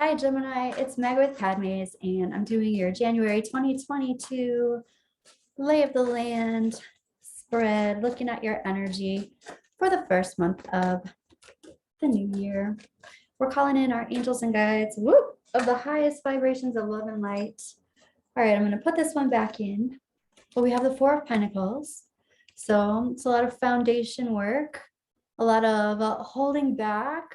Hi, Gemini. It's Meg with Padmes, and I'm doing your January 2022 lay of the land spread, looking at your energy for the first month of the new year. We're calling in our angels and guides, whoop, of the highest vibrations of love and light. All right, I'm going to put this one back in. But we have the Four of Pentacles. So it's a lot of foundation work, a lot of holding back.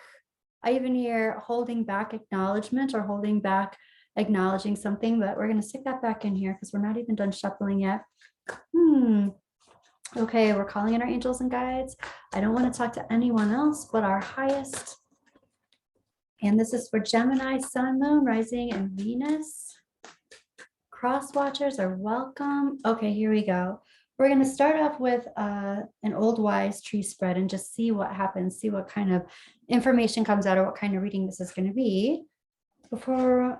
I even hear holding back acknowledgement or holding back acknowledging something, but we're going to stick that back in here because we're not even done shuffling yet. Okay, we're calling in our angels and guides. I don't want to talk to anyone else but our highest. And this is for Gemini, Sun, Moon, Rising, and Venus. Cross watchers are welcome. Okay, here we go. We're going to start off with an old wise tree spread and just see what happens, see what kind of information comes out or what kind of reading this is going to be before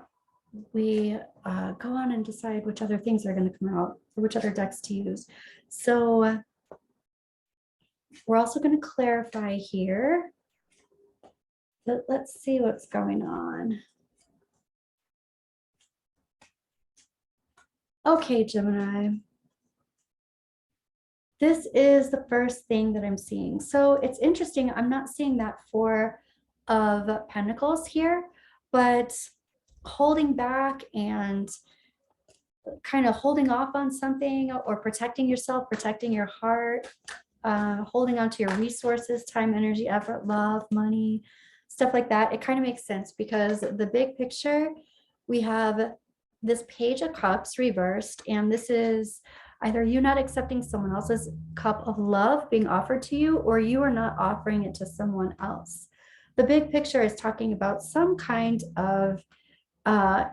we go on and decide which other things are going to come out or which other decks to use. So we're also going to clarify here, but let's see what's going on. Okay, Gemini. This is the first thing that I'm seeing. So it's interesting. I'm not seeing that Four of Pentacles here, but holding back and kind of holding off on something or protecting yourself, protecting your heart, holding on to your resources, time, energy, effort, love, money, stuff like that. It kind of makes sense because the big picture, we have this Page of Cups reversed, and this is either you not accepting someone else's cup of love being offered to you, or you are not offering it to someone else. The big picture is talking about some kind of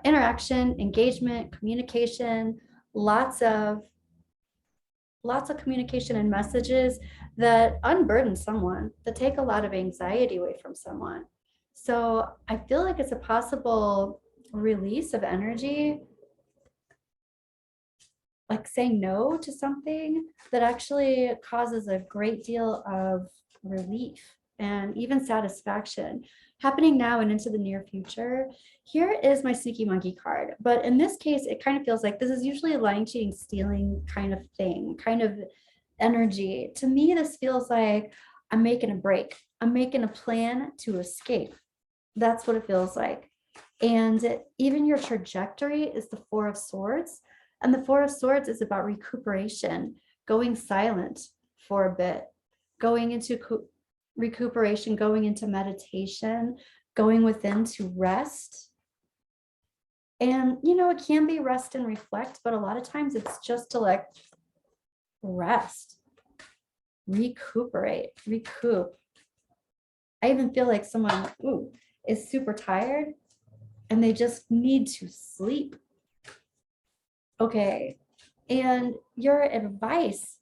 interaction, engagement, communication, lots of communication and messages that unburden someone, that take a lot of anxiety away from someone. So I feel like it's a possible release of energy, like saying no to something that actually causes a great deal of relief and even satisfaction happening now and into the near future. Here is my sneaky monkey card, but in this case, it kind of feels like this is usually a lying, cheating, stealing kind of thing, kind of energy. To me, this feels like I'm making a break. I'm making a plan to escape. That's what it feels like. And even your trajectory is the Four of Swords. And the Four of Swords is about recuperation, going silent for a bit, going into recuperation, going into meditation, going within to rest. And, you know, it can be rest and reflect, but a lot of times it's just to like rest, recuperate, recoup. I even feel like someone is super tired and they just need to sleep. Okay, and your advice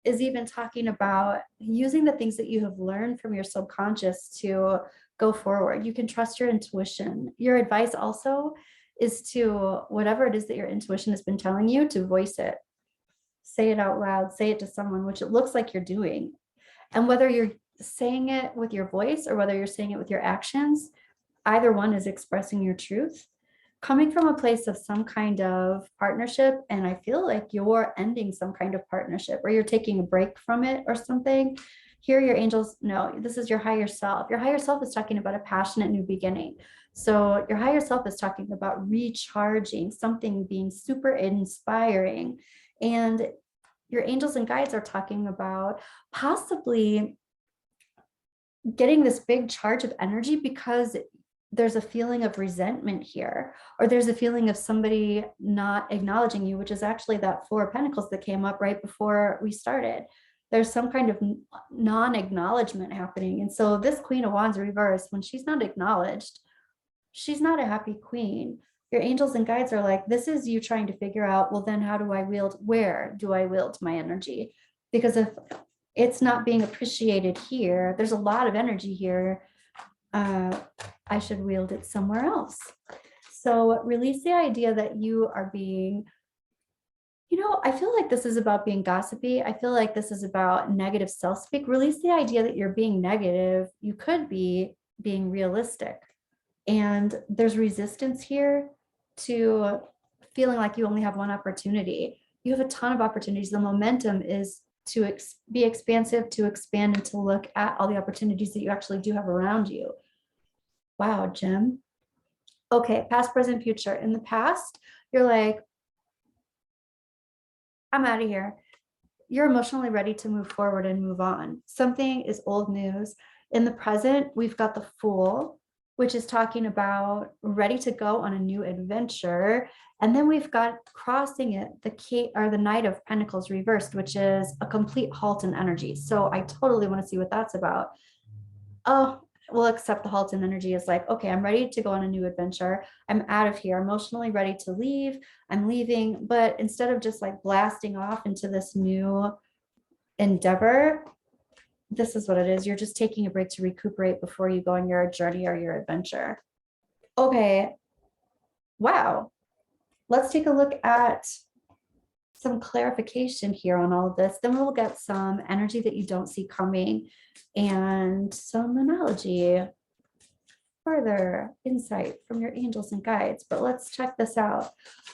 is even talking about using the things that you have learned from your subconscious to go forward. You can trust your intuition. Your advice also is to, whatever it is that your intuition has been telling you, to voice it. Say it out loud, say it to someone, which it looks like you're doing. And whether you're saying it with your voice or whether you're saying it with your actions, either one is expressing your truth, coming from a place of some kind of partnership. And I feel like you're ending some kind of partnership or you're taking a break from it or something. Here, your angels, no, this is your higher self. Your higher self is talking about a passionate new beginning. So your higher self is talking about recharging, something being super inspiring. And your angels and guides are talking about possibly getting this big charge of energy because there's a feeling of resentment here, or there's a feeling of somebody not acknowledging you, which is actually that Four of Pentacles that came up right before we started. There's some kind of non-acknowledgement happening. And so this Queen of Wands reversed, when she's not acknowledged, she's not a happy queen. Your angels and guides are like, this is you trying to figure out, well, then how do I wield, where do I wield my energy? Because if it's not being appreciated here, there's a lot of energy here. I should wield it somewhere else. So release the idea that you are being, you know, I feel like this is about being gossipy. I feel like this is about negative self-speak. Release the idea that you're being negative. You could be being realistic. And there's resistance here to feeling like you only have one opportunity. You have a ton of opportunities. The momentum is to be expansive, to expand, and to look at all the opportunities that you actually do have around you. Wow, Jim. Okay, past, present, future. In the past, you're like, I'm out of here. You're emotionally ready to move forward and move on. Something is old news. In the present, we've got the Fool, which is talking about ready to go on a new adventure. And then we've got crossing it, the Knight of Pentacles reversed, which is a complete halt in energy. So I totally want to see what that's about. Oh, we'll accept the halt in energy is like, okay, I'm ready to go on a new adventure. I'm out of here, emotionally ready to leave. I'm leaving. But instead of just like blasting off into this new endeavor, this is what it is. You're just taking a break to recuperate before you go on your journey or your adventure. Okay. Wow. Let's take a look at some clarification here on all of this. Then we'll get some energy that you don't see coming and some analogy, further insight from your angels and guides. But let's check this out.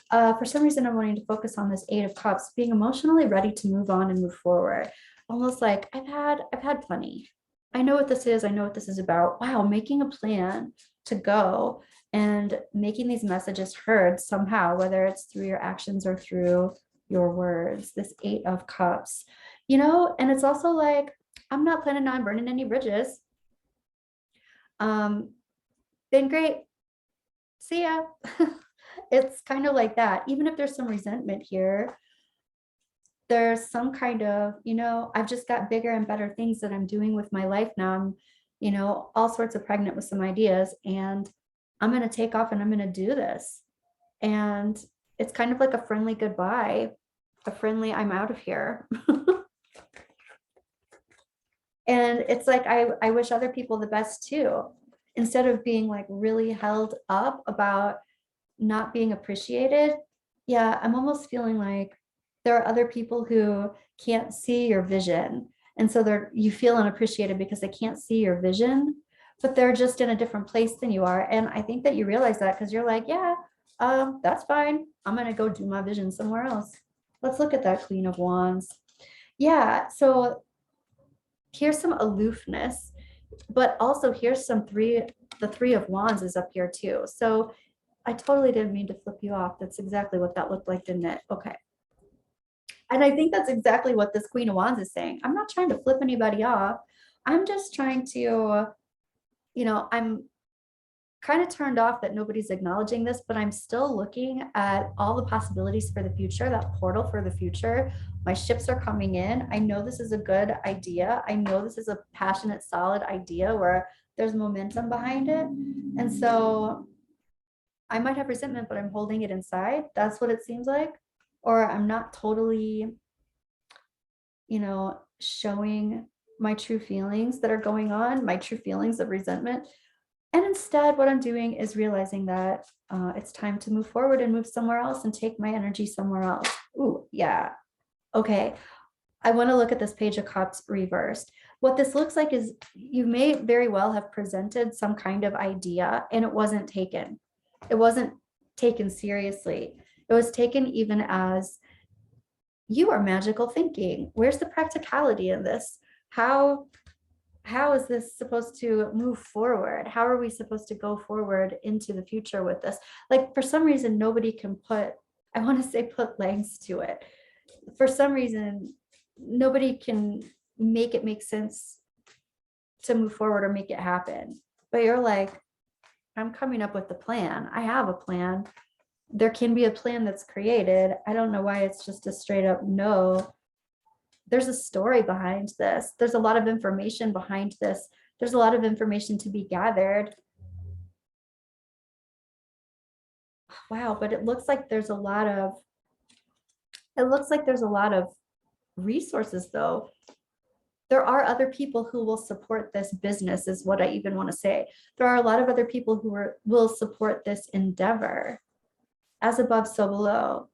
For some reason, I'm wanting to focus on this Eight of Cups, being emotionally ready to move on and move forward. Almost like I've had plenty. I know what this is. I know what this is about. Wow, making a plan to go and making these messages heard somehow, whether it's through your actions or through your words. This Eight of Cups, and it's also like, I'm not planning on burning any bridges. Been great. See ya. It's kind of like that. Even if there's some resentment here, there's some kind of, I've just got bigger and better things that I'm doing with my life now. I'm, all sorts of pregnant with some ideas, and I'm going to take off and I'm going to do this. And it's kind of like a friendly goodbye, a friendly, I'm out of here. And it's like, I wish other people the best too. Instead of being like really held up about not being appreciated. Yeah, I'm almost feeling like there are other people who can't see your vision. And so you feel unappreciated because they can't see your vision, but they're just in a different place than you are. And I think that you realize that because you're like, yeah, that's fine. I'm going to go do my vision somewhere else. Let's look at that Queen of Wands. Yeah, so here's some aloofness, but also here's the Three of Wands is up here too. So I totally didn't mean to flip you off. That's exactly what that looked like, didn't it? Okay. And I think that's exactly what this Queen of Wands is saying. I'm not trying to flip anybody off. I'm just trying to, I'm kind of turned off that nobody's acknowledging this, but I'm still looking at all the possibilities for the future, that portal for the future. My ships are coming in. I know this is a good idea. I know this is a passionate, solid idea where there's momentum behind it. And so I might have resentment, but I'm holding it inside. That's what it seems like. Or I'm not totally, showing my true feelings that are going on, my true feelings of resentment. And instead, what I'm doing is realizing that it's time to move forward and move somewhere else and take my energy somewhere else. Ooh, yeah. Okay. I want to look at this Page of Cups reversed. What this looks like is you may very well have presented some kind of idea and it wasn't taken. It wasn't taken seriously. It was taken even as, you are magical thinking. Where's the practicality in this? How is this supposed to move forward? How are we supposed to go forward into the future with this? Like, for some reason, nobody can put legs to it. For some reason, nobody can make it make sense to move forward or make it happen. But you're like, I'm coming up with the plan. I have a plan. There can be a plan that's created. I don't know why it's just a straight up no. There's a story behind this. There's a lot of information behind this. There's a lot of information to be gathered. Wow, but it looks like there's a lot of resources though. There are other people who will support this business, is what I even want to say. There are a lot of other people who will support this endeavor. As above, so below.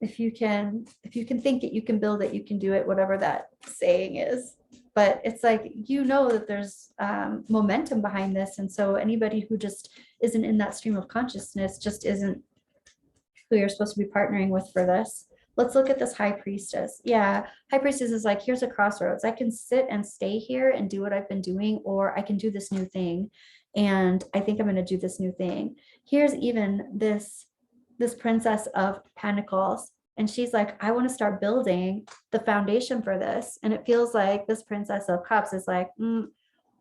If you can think it, you can build it, you can do it, whatever that saying is. but it's like, you know, that there's momentum behind this. And so anybody who just isn't in that stream of consciousness just isn't who you're supposed to be partnering with for this. Let's look at this high priestess. Yeah, high priestess is like, here's a crossroads. I can sit and stay here and do what I've been doing, or I can do this new thing. And I think I'm going to do this new thing. Here's even this princess of pentacles. And she's like, I want to start building the foundation for this. And it feels like this princess of cups is like,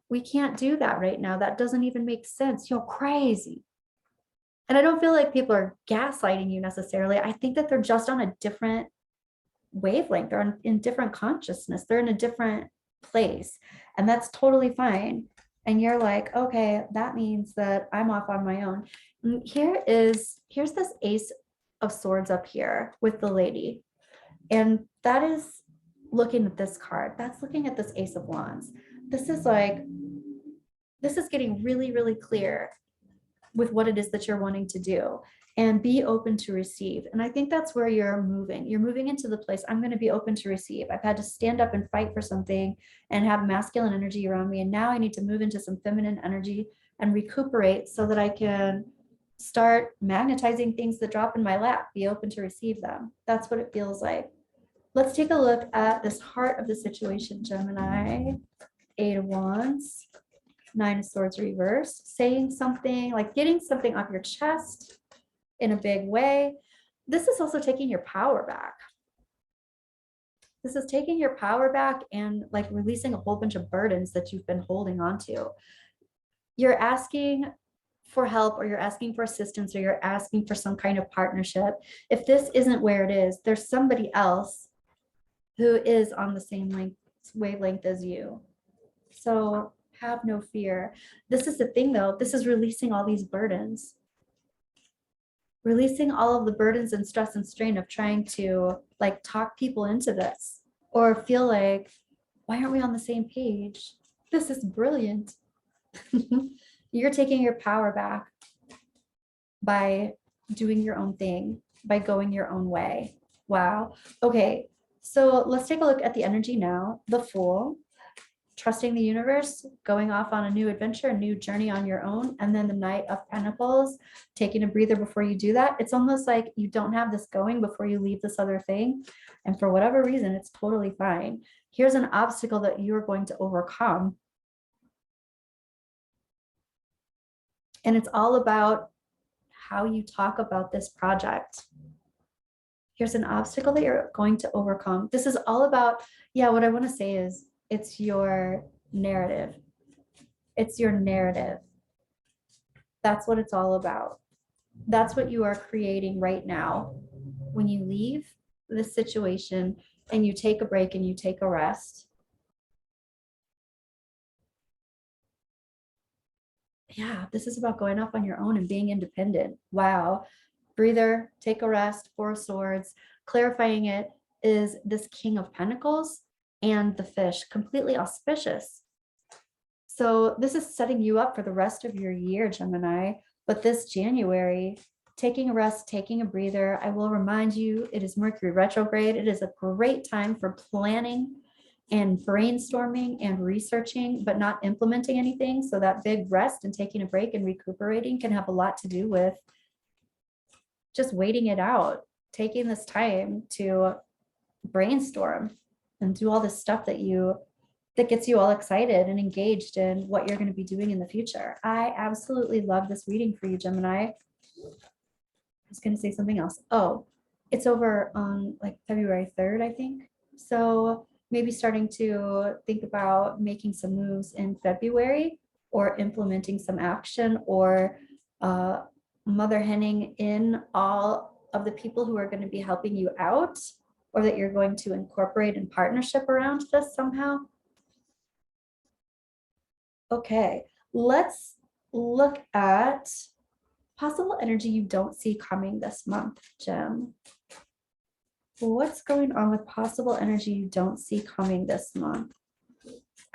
we can't do that right now. That doesn't even make sense. You're crazy. And I don't feel like people are gaslighting you necessarily. I think that they're just on a different wavelength. They're in different consciousness. They're in a different place. And that's totally fine. And you're like, okay, that means that I'm off on my own. And here's this Ace of Swords up here with the lady. And that is looking at this card. That's looking at this Ace of Wands. This is getting really, really clear with what it is that you're wanting to do, and be open to receive. And I think that's where you're moving. You're moving into the place, I'm going to be open to receive. I've had to stand up and fight for something and have masculine energy around me. And now I need to move into some feminine energy and recuperate so that I can start magnetizing things that drop in my lap, be open to receive them. That's what it feels like. Let's take a look at this heart of the situation, Gemini. 8 of Wands. 9 of Swords reverse, saying something, like getting something off your chest in a big way. This is also taking your power back. This is taking your power back and like releasing a whole bunch of burdens that you've been holding on to. You're asking for help, or you're asking for assistance, or you're asking for some kind of partnership. If this isn't where it is, there's somebody else who is on the same wavelength as you. So have no fear. This is the thing though, this is releasing all these burdens. Releasing all of the burdens and stress and strain of trying to like talk people into this, or feel like, why aren't we on the same page? This is brilliant. You're taking your power back by doing your own thing, by going your own way. Wow. Okay, so let's take a look at the energy now. The Fool. Trusting the universe, going off on a new adventure, a new journey on your own. And then the Knight of Pentacles, taking a breather before you do that. It's almost like you don't have this going before you leave this other thing. And for whatever reason, it's totally fine. Here's an obstacle that you're going to overcome. And it's all about how you talk about this project. Here's an obstacle that you're going to overcome. This is all about, yeah, what I want to say is, it's your narrative. It's your narrative. That's what it's all about. That's what you are creating right now. When you leave this situation and you take a break and you take a rest. Yeah, this is about going off on your own and being independent. Wow. Breather, take a rest, 4 of Swords. Clarifying it is this King of Pentacles and the Fish, completely auspicious. So this is setting you up for the rest of your year, Gemini. But this January, taking a rest, taking a breather, I will remind you, it is Mercury retrograde. It is a great time for planning and brainstorming and researching, but not implementing anything. So that big rest and taking a break and recuperating can have a lot to do with just waiting it out, taking this time to brainstorm and do all this stuff that gets you all excited and engaged in what you're going to be doing in the future. I absolutely love this reading for you, Gemini. I was going to say something else. Oh, it's over on like February 3rd, I think. So maybe starting to think about making some moves in February, or implementing some action, or mother henning in all of the people who are going to be helping you out, or that you're going to incorporate in partnership around this somehow. Okay, let's look at possible energy you don't see coming this month, Gem. What's going on with possible energy you don't see coming this month?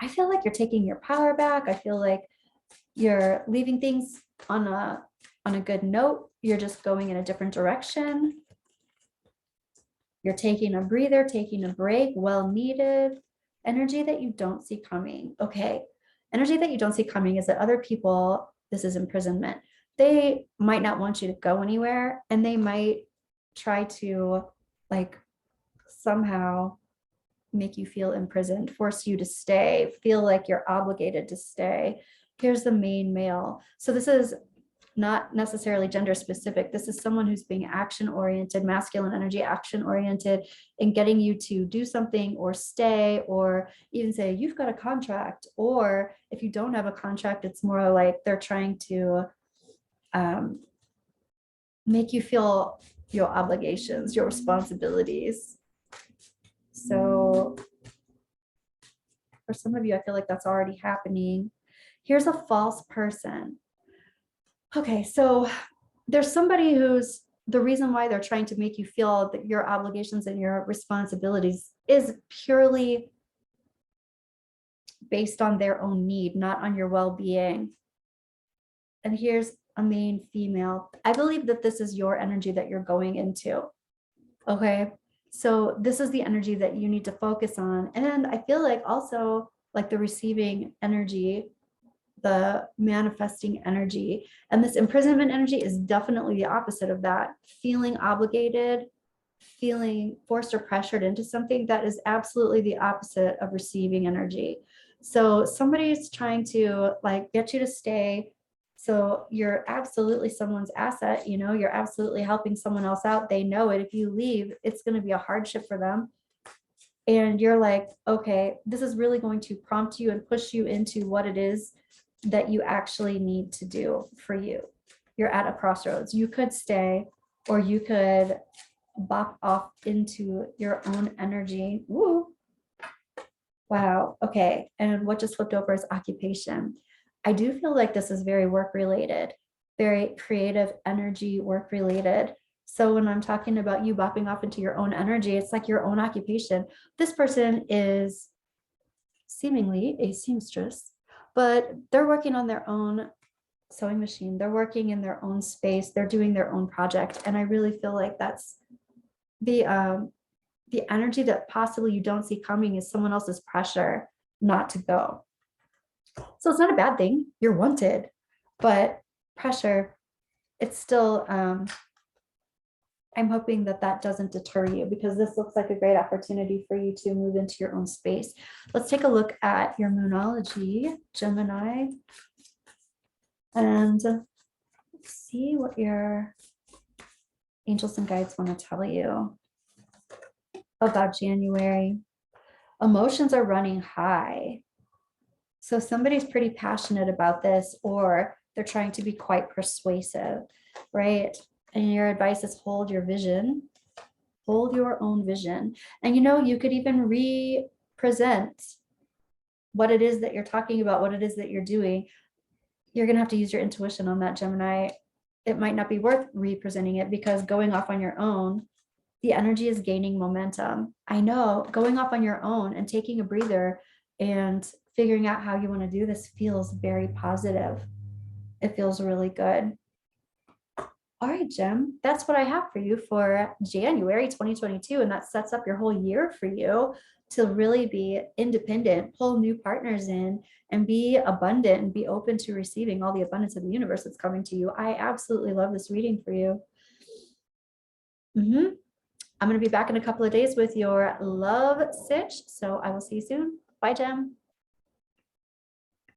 I feel like you're taking your power back. I feel like you're leaving things on a good note. You're just going in a different direction. You're taking a breather, taking a break, well needed. Energy that you don't see coming. Okay. Energy that you don't see coming is that other people, this is imprisonment, they might not want you to go anywhere, and they might try to like somehow make you feel imprisoned, force you to stay, feel like you're obligated to stay. Here's the main male. So this is not necessarily gender specific. This is someone who's being action oriented, masculine energy, action oriented, and getting you to do something or stay, or even say, you've got a contract. Or if you don't have a contract, it's more like they're trying to make you feel your obligations, your responsibilities. So for some of you, I feel like that's already happening. Here's a false person. Okay, so there's somebody who's, the reason why they're trying to make you feel that your obligations and your responsibilities is purely based on their own need, not on your well-being. And here's a main female. I believe that this is your energy that you're going into. Okay, so this is the energy that you need to focus on. And I feel like also like the receiving energy, the manifesting energy, and this imprisonment energy is definitely the opposite of that. Feeling obligated, feeling forced or pressured into something, that is absolutely the opposite of receiving energy. So somebody's trying to like get you to stay. So you're absolutely someone's asset, you know, you're absolutely helping someone else out. They know it. If you leave, it's going to be a hardship for them. And you're like, okay, this is really going to prompt you and push you into what it is that you actually need to do for you. You're at a crossroads. You could stay, or you could bop off into your own energy. Woo. Wow. Okay. And what just flipped over is occupation. I do feel like this is very work related, very creative energy, work related. So when I'm talking about you bopping off into your own energy, it's like your own occupation. This person is seemingly a seamstress, but they're working on their own sewing machine. They're working in their own space. They're doing their own project. And I really feel like that's the energy that possibly you don't see coming is someone else's pressure not to go. So it's not a bad thing. You're wanted, but pressure, it's still, I'm hoping that that doesn't deter you, because this looks like a great opportunity for you to move into your own space. Let's take a look at your moonology, Gemini, and see what your angels and guides want to tell you about January. Emotions are running high. So somebody's pretty passionate about this, or they're trying to be quite persuasive, right? And your advice is hold your vision, hold your own vision. And you know, you could even re-present what it is that you're talking about, what it is that you're doing. You're going to have to use your intuition on that, Gemini. It might not be worth representing it, because going off on your own, the energy is gaining momentum. I know going off on your own and taking a breather and figuring out how you want to do this feels very positive. It feels really good. All right, Gem, that's what I have for you for January 2022. And that sets up your whole year for you to really be independent, pull new partners in, and be abundant and be open to receiving all the abundance of the universe that's coming to you. I absolutely love this reading for you. I'm going to be back in a couple of days with your love sitch. So I will see you soon. Bye, Gem.